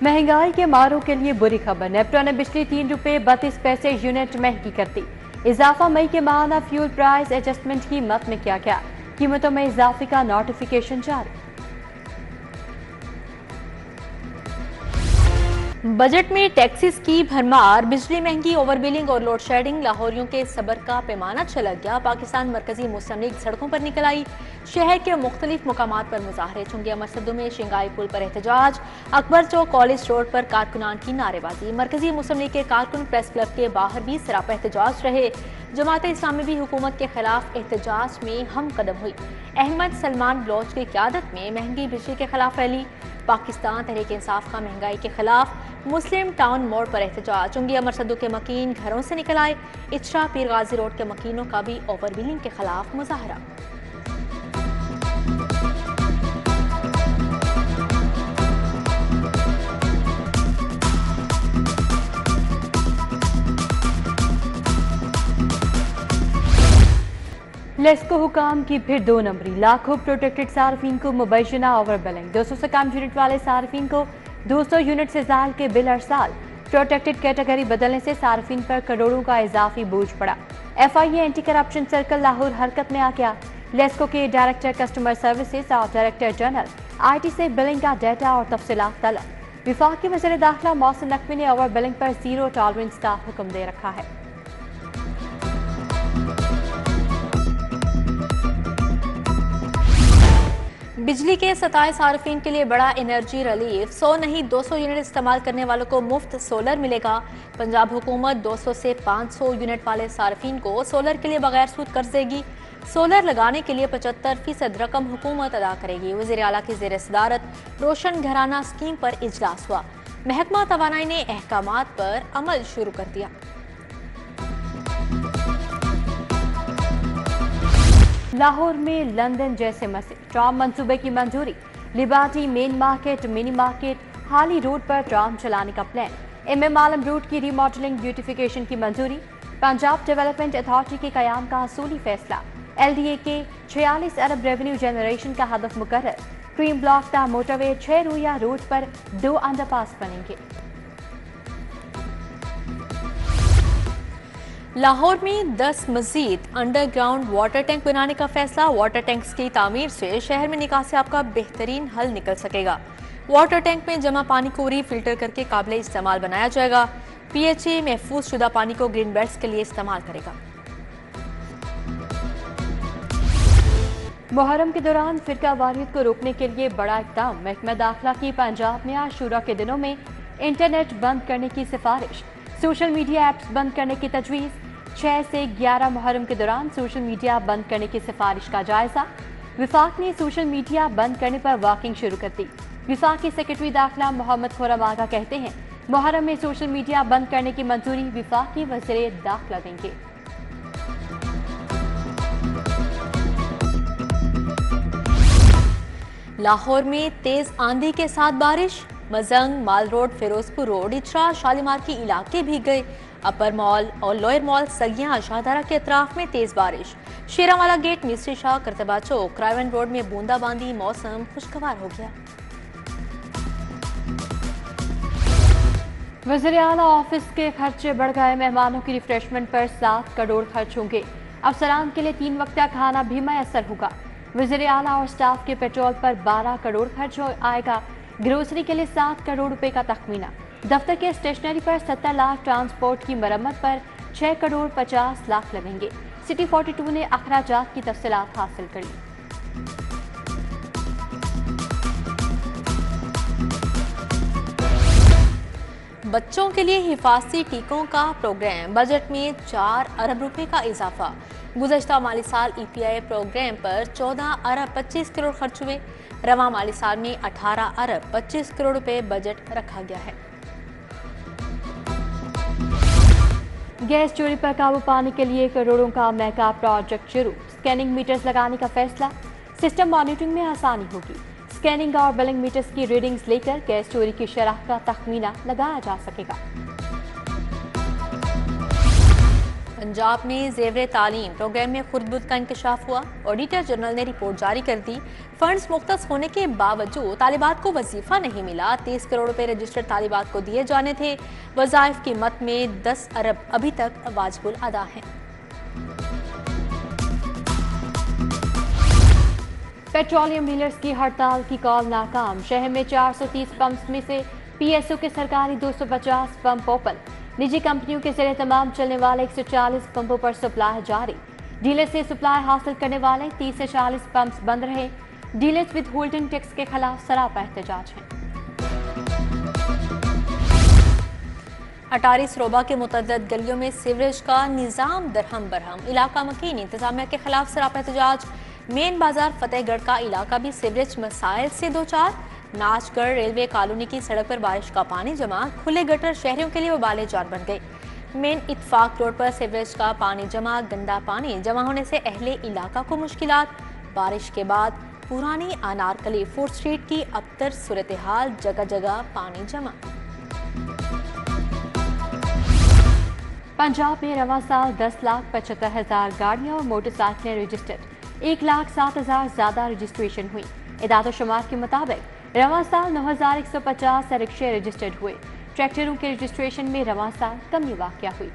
महंगाई के मारों के लिए बुरी खबर। नेप्टो ने बिजली ₹3.32 यूनिट महंगी कर दी। इजाफा मई के माहाना फ्यूल प्राइस एडजस्टमेंट की मद में किया गया। कीमतों में इजाफे का नोटिफिकेशन जारी। बजट में टैक्सेस की भरमार, बिजली महंगी, ओवर बिलिंग और लोड शेडिंग, लाहौरियों के सब्र का पैमाना छलक गया। पाकिस्तान मरकजी मुस्लिम लीग सड़कों पर निकल आई। शहर के मुख्तलिफ मुकामात पर मुजाहरे, चुंगिया मसदों में शिंगाई पुल पर एहतजाज, अकबर चौक कॉलेज रोड पर कारकुनान की नारेबाजी। मरकजी मुस्लिम लीग के कारकुन प्रेस क्लब के बाहर भी सरापा एहतजाज रहे। जमात इस्लामी भी हुकूमत के खिलाफ एहतजाज में हम कदम हुई। अहमद सलमान बलोच की क़यादत में महंगी बिजली के खिलाफ रैली। पाकिस्तान तहरीक इंसाफ का महंगाई के खिलाफ मुस्लिम टाउन मोड़ पर एहतजाज। चुंगिया मरसदों के मकीन घरों से निकल आए। इचरा पीर गाजी रोड के मकीनों का भी ओवर बिलिंग के खिलाफ मुजाहरा। लेस्को हुकाम की फिर 2 नंबरी। लाखों प्रोटेक्टेड सार्फिन को मुबैना ओवर बिलिंग। 200 से कम यूनिट वाले सार्फिन को 200 यूनिट से ज़ायद के बिल हर साल। प्रोटेक्टेड कैटेगरी बदलने से सार्फिन पर करोड़ों का इजाफी बोझ पड़ा। FIA anti corruption circle Lahore हरकत में आ गया। लेस्को के डायरेक्टर कस्टमर सर्विसेज और डायरेक्टर जनरल IT से बिलिंग का डाटा और तफसीलात तलब। विफाकी वज़ीर दाखिला मोहसिन नकवी ने ओवर बिलिंग पर जीरो टॉलरेंस का हुक्म दे रखा है। बिजली के 27 सार्फिन के लिए बड़ा एनर्जी रिलीफ। 100 नहीं 200 यूनिट इस्तेमाल करने वालों को मुफ्त सोलर मिलेगा। पंजाब हुकूमत 200 से 500 यूनिट वाले सार्फिन को सोलर के लिए बगैर सूद कर्ज देगी। सोलर लगाने के लिए 75% रकम हुकूमत अदा करेगी। वज़ीर आला की ज़ेर सदारत रोशन घराना स्कीम पर इजलास हुआ। महकमा तवानाई ने अहकामात पर अमल शुरू कर दिया। लाहौर में लंदन जैसे मस्जिद ट्राम मंसूबे की मंजूरी। Liberty main market, mini market, हाली रोड पर ट्राम चलाने का प्लान। MM आलम रूट की रीमॉडलिंग ब्यूटिफिकेशन की मंजूरी। पंजाब डेवलपमेंट अथॉरिटी के कयाम का असूली फैसला। LDA के 46 अरब रेवेन्यू जनरेशन का हदफ मुकर्रर। क्रीम ब्लॉक ता मोटरवे 6 रुया रोड पर 2 अंडरपास बनेंगे। लाहौर में 10 मजीद अंडरग्राउंड वाटर टैंक बनाने का फैसला। वाटर टैंक्स की तामीर से शहर में निकासियाब का बेहतरीन हल निकल सकेगा। वाटर टैंक में जमा पानी को रीफिल्टर करके काबिल इस्तेमाल बनाया जाएगा। PHA महफूज शुदा पानी को ग्रीन बेल्ट्स के लिए इस्तेमाल करेगा। मुहर्रम के दौरान फिरका वारियत को रोकने के लिए बड़ा इक़दाम। महकमा दाखिला की पंजाब में आशूरा के दिनों में इंटरनेट बंद करने की सिफारिश। सोशल मीडिया ऐप्स बंद करने की तजवीज़। 6 से 11 मुहर्रम के दौरान सोशल मीडिया बंद करने की सिफारिश का जायजा। विफाक ने सोशल मीडिया बंद करने पर वर्किंग शुरू कर दी। विफाक के सेक्रेटरी दाखिला मोहम्मद खुर्रम आगा कहते हैं मुहर्रम में सोशल मीडिया बंद करने की मंजूरी विफाकी वज़ीर दाखिला देंगे। लाहौर में तेज आंधी के साथ बारिश। मजंग, माल रोड, फिरोजपुर रोड, इचरा, शालीमार के इलाके भीग गए। अपर मॉल और लोअर मॉल, सगियां, शाहदारा के अतराफ में तेज बारिश। शेरावाला गेट, मिस्त्री शाह, करतबा चौक, क्राइवन रोड में बूंदाबांदी। मौसम खुशगवार हो गया। वज़ीर आला ऑफिस के खर्चे बढ़ गए। मेहमानों की रिफ्रेशमेंट पर 7 करोड़ खर्च होंगे। अफसरान के लिए 3 वक्ता खाना भी मैसर होगा। वज़ीर आला और स्टाफ के पेट्रोल पर 12 करोड़ खर्च आएगा। ग्रोसरी के लिए 7 करोड़ रुपए का तखमीना। दफ्तर के स्टेशनरी पर 70 लाख, ट्रांसपोर्ट की मरम्मत पर 6 करोड़ 50 लाख लगेंगे। सिटी 42 ने अखराजात की तफसीलात हासिल कर ली। बच्चों के लिए हिफाजती टीकों का प्रोग्राम। बजट में 4 अरब रुपए का इजाफा। गुज़श्ता माली साल EPI प्रोग्राम पर 14 अरब 25 करोड़ खर्च हुए। रवा माली साल में 18 अरब 25 करोड़ रुपए बजट रखा गया है। गैस चोरी पर काबू पाने के लिए करोड़ों का मेगा प्रोजेक्ट शुरू। स्कैनिंग मीटर्स लगाने का फैसला। सिस्टम मॉनिटरिंग में आसानी होगी। स्कैनिंग और बिलिंग मीटर्स की रीडिंग्स लेकर गैस चोरी की शरह का तखमीना लगाया जा सकेगा। पंजाब में जेवर तालीम प्रोग्राम में खुर्द का इंकशाफ हुआ। ऑडिटर जनरल ने रिपोर्ट जारी कर दी। फंड्स मुख्तस होने के बावजूद तालिबात को वजीफा नहीं मिला। 30 करोड़ रुपए रजिस्टर्ड तालिबात को दिए जाने थे। वज़ाइफ की मद में 10 अरब अभी तक वाजिबुल अदा हैं। पेट्रोलियम डीलर्स की हड़ताल की कॉल नाकाम। शहर में 430 पंप्स में से पीएसओ के सरकारी 250 पंप ओपन। निजी कंपनियों के जरिए तमाम चलने वाले 140 पंपों पर सप्लाई जारी। डीलर से सप्लाई हासिल करने वाले 30 से 40 पंप्स बंद रहे। डीलर्स विद होल्डिंग टैक्स के खिलाफ सरापा एहतजाज है। अटारी सरोबा के मुतअद्दिद गलियों में सीवरेज का निज़ाम दरहम बरहम। इलाका मकीन इंतजामिया के खिलाफ सरापा एहतजाज। मेन बाजार फतेहगढ़ का इलाका भी सीवरेज मसाइल से दो चार। नाचगढ़ रेलवे कॉलोनी की सड़क पर बारिश का पानी जमा। खुले गटर शहरियों के लिए वबाले जान बन गए। मेन इत्तफाक रोड पर सीवरेज का पानी जमा। गंदा पानी जमा होने से अहले इलाका को मुश्किलात। बारिश के बाद पुरानी अनारकली फूड स्ट्रीट की अबतर सूरत हाल। जगह जगह पानी जमा। पंजाब में रवा साल 10,75,000 गाड़ियां और मोटरसाइकिलें रजिस्टर्ड। 1,07,000 ज्यादा रजिस्ट्रेशन हुई। इदाद-ओ-शुमार के मुताबिक रवा साल 9,150 रिक्शे रजिस्टर्ड हुए। ट्रैक्टरों के रजिस्ट्रेशन में रवा साल कमी वाक़या हुई।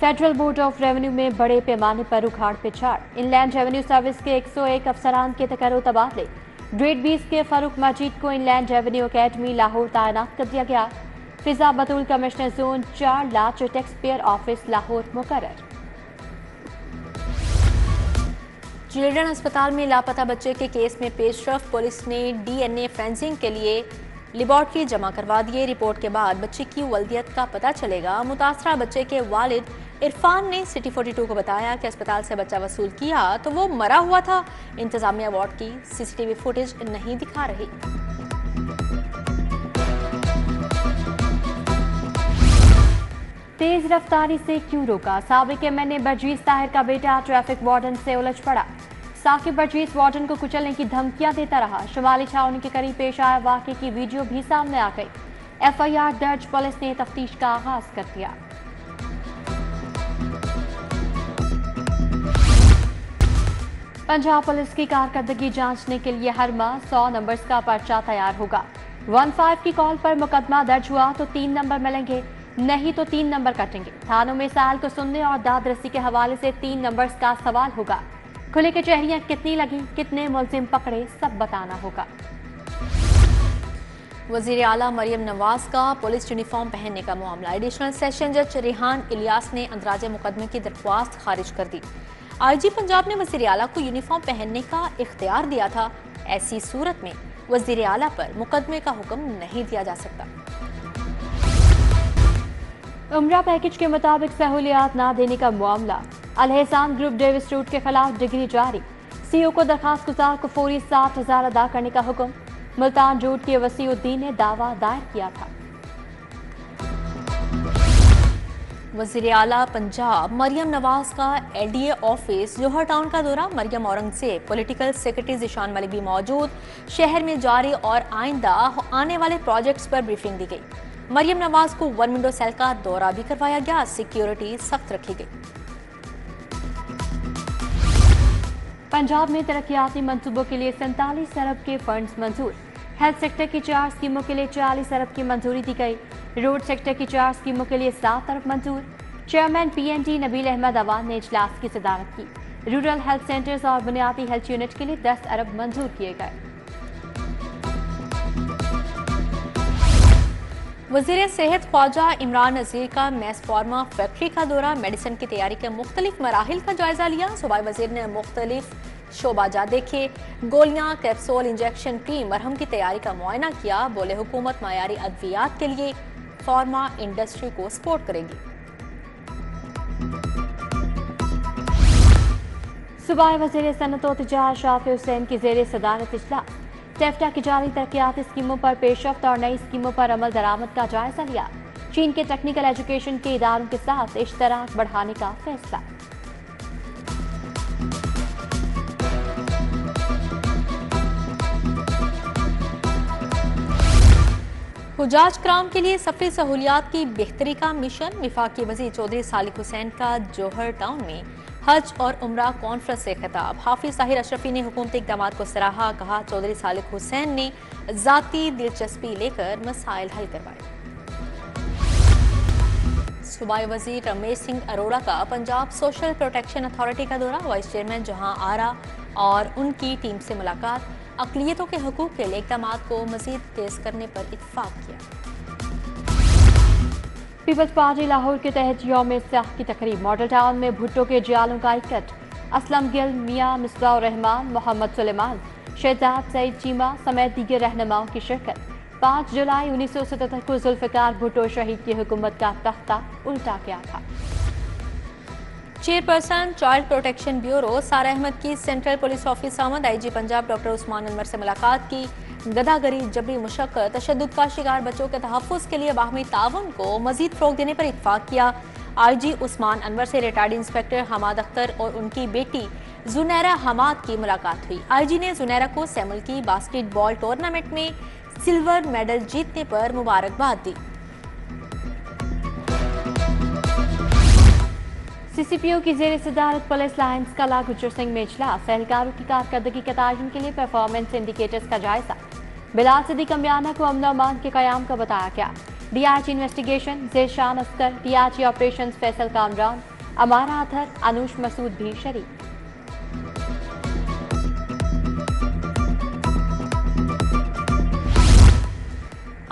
फेडरल बोर्ड ऑफ रेवेन्यू में बड़े पैमाने पर उखाड़ पिछाड़। इनलैंड रेवेन्यू सर्विस के 101 अफसरान के तकर्रो तबादले। ग्रेड 20 के फारूक मजीद को इनलैंड रेवेन्यू अकेडमी लाहौर तैनात कर दिया गया। फिजा बतूल कमिश्नर जोन 4 लाच टैक्स पेयर ऑफिस लाहौर मुकर्रर। चिल्ड्रन अस्पताल में लापता बच्चे के केस में पेशरफ। पुलिस ने डीएनए फोरेंसिक के लिए लेबॉर्ट्री जमा करवा दिए। रिपोर्ट के बाद बच्चे की वल्दियत का पता चलेगा। मुतासरा बच्चे के वालिद इरफान ने सिटी 42 को बताया कि अस्पताल से बच्चा वसूल किया तो वो मरा हुआ था। इंतजामिया वार्ड की सीसीटीवी फुटेज नहीं दिखा रही। तेज रफ्तारी से क्यों रोका? साबिक एमएनए बर्जीस ताहिर का बेटा ट्रैफिक वार्डन से उलझ पड़ा। साकिब बर्जीस वार्डन को कुचलने की धमकियां देता रहा। शुमाली छावनी के करीब पेश आया वाक़े की वीडियो भी सामने आ गई। एफआईआर दर्ज। पुलिस ने तफ्तीश का आगाज कर दिया। पंजाब पुलिस की कारकर्दगी जांचने के लिए हर माह 100 नंबर्स का पर्चा तैयार होगा। 15 की कॉल पर मुकदमा दर्ज हुआ तो 3 नंबर मिलेंगे, नहीं तो 3 नंबर कटेंगे। थानों में साल को सुनने और दाद रसी के हवाले से 3 नंबर्स का सवाल होगा। खुले कचहरियां कितनी लगी, कितने मुलजिम पकड़े, सब बताना होगा। वजीर आला मरियम नवाज का पुलिस यूनिफॉर्म पहनने का मामला। एडिशनल सेशन जज रेहान इलियास ने अंदराज मुकदमे की दरख्वास्त खारिज कर दी। आईजी पंजाब ने वजीर आला को यूनिफॉर्म पहनने का इख्तियार दिया था। ऐसी सूरत में वजीर आला पर मुकदमे का हुक्म नहीं दिया जा सकता। उम्रा पैकेज के मुताबिक सहूलियात न देने का मामला। अल-एहसान ग्रुप डेविस रूट के खिलाफ डिग्री जारी। सीओ को दरखास्त गुजार को फौरी 60,000 अदा करने का हुक्म। मुल्तान रूट के वसीउद्दीन ने दावा दायर किया था। वजीर आला पंजाब मरियम नवाज का एलडीए ऑफिस जोहर टाउन का दौरा। मरियम औरंगजेब, पॉलिटिकल सेक्रेटरी जिशान मलिक भी मौजूद। शहर में जारी और आइंदा आने वाले प्रोजेक्ट्स पर ब्रीफिंग दी गई। मरियम नवाज को 1 विंडो सेल का दौरा भी करवाया गया। सिक्योरिटी सख्त रखी गई। पंजाब में तरक्याती मंसूबों के लिए 47 अरब के फंड्स मंजूर। हेल्थ सेक्टर की 4 स्कीमों के लिए 40 अरब की मंजूरी दी गई। रोड सेक्टर की 4 स्कीमों के लिए 7 अरब मंजूर। चेयरमैन पीएनडी नबील अहमद अवान ने इजलास की सदारत की। रूरल हेल्थ सेंटर्स और बुनियादी हेल्थ यूनिट के लिए 10 अरब मंजूर किए गए। वजीर सेहत ख्वाजा इमरान नज़ीर का मैस फार्मा फैक्ट्री का दौरा। मेडिसिन की तैयारी के मुख्तलिफ मराहिल का जायजा लिया। सूबाई वजीर ने मुख्तलिफ शोबाजात देखे। गोलियां, कैप्सूल, इंजेक्शन, क्रीम, मरहम की तैयारी का मुआयना किया। बोले हुकूमत मायारी अद्वियात के लिए फार्मा इंडस्ट्री को सपोर्ट करेगी। सूबाई वजीर सनअत व तिजारत शाफी हुसैन की जेर सदारत इजलास। टेफ्टा की जारी तरक्याती स्कीमों पर पेशरफ्त और नई स्कीमों पर अमल दरामद का जायजा लिया। चीन के टेक्निकल एजुकेशन के इदारों के साथ इश्तराक बढ़ाने का फैसला। हुजाज कराम के लिए सफरी सहूलियात की बेहतरी का मिशन। वफाकी वज़ीर चौधरी सालिक हुसैन का जौहर टाउन में हज और उम्रा कॉन्फ्रेंस से खिताब। हाफिज ताहिर अशरफी ने हुकूमती इक़दाम को सराहा। कहा, चौधरी सालिक हुसैन ने ज़ाती दिलचस्पी लेकर मसाइल हल करवाए। सूबाई वज़ीर रमेश सिंह अरोड़ा का पंजाब सोशल प्रोटेक्शन अथॉरिटी का दौरा। वाइस चेयरमैन जहां आरा और उनकी टीम से मुलाकात। अक़लियतों के हकूक़ के लिए इक़दाम को मज़ीद तेज़ करने पर इत्तफ़ाक़ किया। पीपल्स पार्टी लाहौर के तहत यौम सियाह की तकरीब। मॉडल टाउन में भुट्टो के जियालों का इकट्ठ। असलम गिल, मियाँ मिसबाह रहमान, मोहम्मद सुलेमान, शहजाद सईद चीमा समेत दीगर रहनुमाओं की शिरकत। 5 जुलाई 1977 को जुल्फ़िकार भुट्टो शहीद की हुकूमत का तख्ता उल्टा किया था। चेयरपर्सन चाइल्ड प्रोटेक्शन ब्यूरो सारा अहमद की सेंट्रल पुलिस ऑफिस आमद। IG पंजाब डॉक्टर उस्मान अनवर से मुलाकात की। गदागरी, जबरी मुशक्क़त, तशद्दुद का शिकार बच्चों के तहफ़्फ़ुज़ के लिए बाहमी ताउन को मज़ीद फ़रोग़ देने पर इत्तफ़ाक़ किया। IG उस्मान अनवर से रिटायर्ड इंस्पेक्टर हमाद अख्तर और उनकी बेटी जुनैरा हमाद की मुलाकात हुई। IG ने जुनैरा को सेमुल की बास्केटबॉल टूर्नामेंट में सिल्वर मेडल जीतने पर मुबारकबाद दी। CCPO की ज़ेर सदारत पुलिस लाइन्स का गुज्जर सिंह में इजलास। एहलकारों की कारकर्दगी के तयन के लिए परफॉर्मेंस इंडिकेटर्स का जायजा। बिलाल सिद्दीक अम्बियाना को अमन अमान के क़याम का बताया गया। DIG investigation Zeeshan Askar, DIG operation Faisal Kamran, Amara Athar, Anush Masood भी शरीक।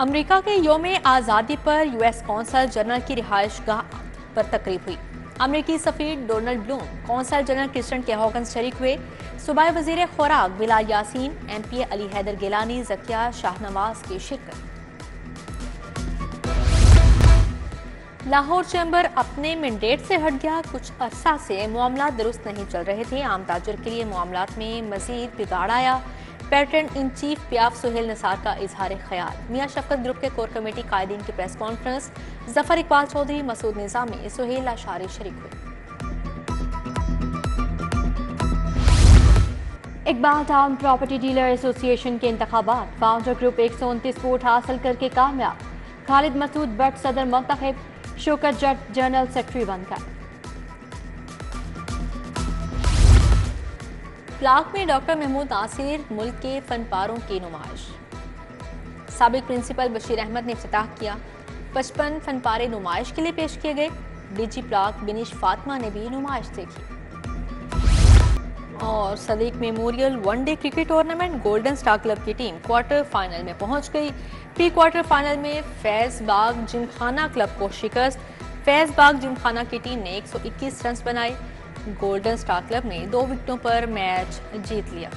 अमरीका के योम आज़ादी पर US कौंसल जनरल की रिहाइश गाह पर तकरीब हुई। अमरीकी सफ़ीर Donald Blome, consul general Kristin K Hawkins शरीक हुए। सूबाई वज़ीर खुराक बिलाल यासीन, MPA अली हैदर गिलानी, ज़किया शाहनवाज की शिरकत। लाहौर चैम्बर अपने मैंडेट से हट गया। कुछ अरसा से मामला दुरुस्त नहीं चल रहे थे। आम ताजर के लिए मामलात में मजीद बिगाड़ आया। पैटर्न इन चीफ पियाफ सुहेल निसार का इजहार ख्याल। मियाँ शफकत ग्रुप के कोर कमेटी कायदीन की प्रेस कॉन्फ्रेंस। जफर इकबाल चौधरी, मसूद निजामी, सुहेल अशारी शरीक हुए। Iqbal town property dealer association के इंतखाबात। फाउंडर ग्रुप 129 वोट हासिल करके कामयाब। खालिद मसूद बट सदर मुंतखब, शौकत जट जनरल सेक्रेटरी बनकर। ब्लॉक में डॉक्टर महमूद नासिर मुल्क के फनपारों की नुमाइश। साबिक प्रिंसिपल बशीर अहमद ने इफ्तिताह किया। 55 फनपारे नुमाइश के लिए पेश किए गए। DG ब्लॉक बिनिश फातिमा ने भी नुमाइश देखी। और Sadiq memorial one day cricket tournament golden star club की टीम क्वार्टर फाइनल में पहुंच गई। प्री क्वार्टर फाइनल में फैज बाग जिमखाना क्लब को शिकस्त। फैज बाग जिमखाना की टीम ने 121 रन बनाए। गोल्डन स्टार क्लब ने 2 विकेटों पर मैच जीत लिया।